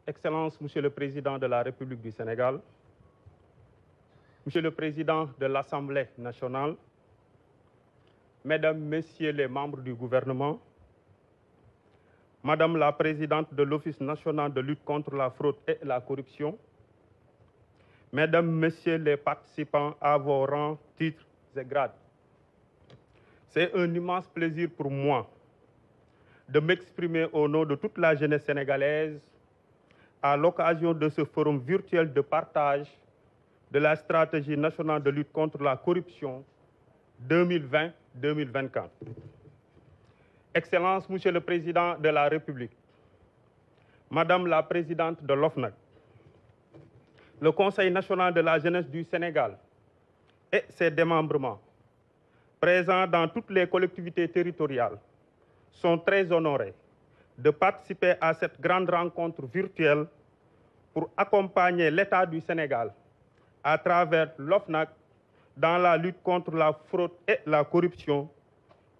Excellences, Monsieur le Président de la République du Sénégal, Monsieur le Président de l'Assemblée nationale, Mesdames, Messieurs les membres du gouvernement, Madame la Présidente de l'Office national de lutte contre la fraude et la corruption, Mesdames, Messieurs les participants à vos rangs, titres et grades. C'est un immense plaisir pour moi de m'exprimer au nom de toute la jeunesse sénégalaise à l'occasion de ce forum virtuel de partage de la stratégie nationale de lutte contre la corruption 2020-2024. Excellences, Monsieur le Président de la République, Madame la Présidente de l'OFNAC, le Conseil national de la jeunesse du Sénégal et ses démembrements, présents dans toutes les collectivités territoriales, sont très honorés de participer à cette grande rencontre virtuelle pour accompagner l'État du Sénégal à travers l'OFNAC dans la lutte contre la fraude et la corruption,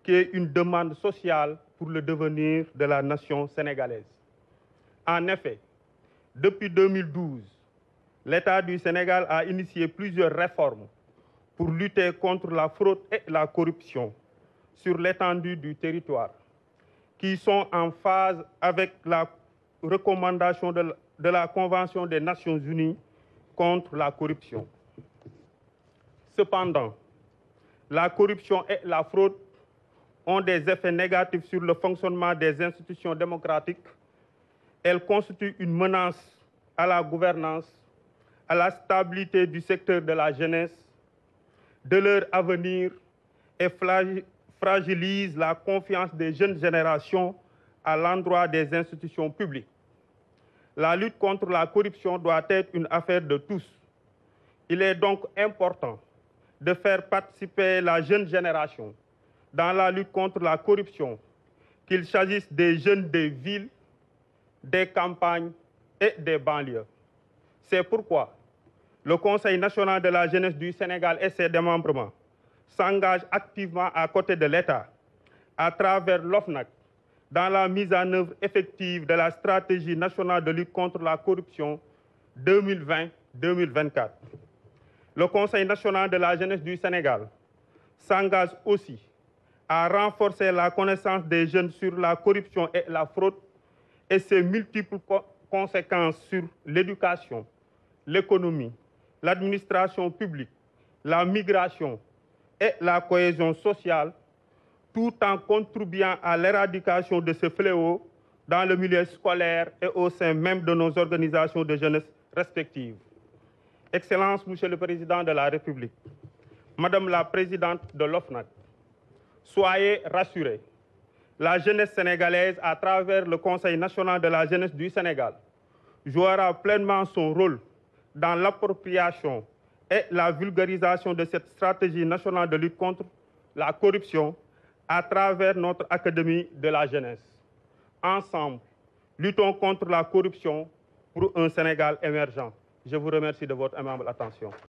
qui est une demande sociale pour le devenir de la nation sénégalaise. En effet, depuis 2012, l'État du Sénégal a initié plusieurs réformes pour lutter contre la fraude et la corruption sur l'étendue du territoire, qui sont en phase avec la recommandation de la Convention des Nations Unies contre la corruption. Cependant, la corruption et la fraude ont des effets négatifs sur le fonctionnement des institutions démocratiques. Elles constituent une menace à la gouvernance, à la stabilité du secteur de la jeunesse, de leur avenir et fragilisent la confiance des jeunes générations à l'endroit des institutions publiques. La lutte contre la corruption doit être une affaire de tous. Il est donc important de faire participer la jeune génération dans la lutte contre la corruption, qu'il s'agisse des jeunes des villes, des campagnes et des banlieues. C'est pourquoi le Conseil national de la jeunesse du Sénégal et ses démembrements s'engagent activement à côté de l'État, à travers l'OFNAC, dans la mise en œuvre effective de la stratégie nationale de lutte contre la corruption 2020-2024. Le Conseil national de la jeunesse du Sénégal s'engage aussi à renforcer la connaissance des jeunes sur la corruption et la fraude et ses multiples conséquences sur l'éducation, l'économie, l'administration publique, la migration et la cohésion sociale, tout en contribuant à l'éradication de ce fléau dans le milieu scolaire et au sein même de nos organisations de jeunesse respectives. Excellences, Monsieur le Président de la République, Madame la Présidente de l'OFNAC, soyez rassurés, la jeunesse sénégalaise, à travers le Conseil national de la jeunesse du Sénégal, jouera pleinement son rôle dans l'appropriation et la vulgarisation de cette stratégie nationale de lutte contre la corruption à travers notre Académie de la jeunesse. Ensemble, luttons contre la corruption pour un Sénégal émergent. Je vous remercie de votre aimable attention.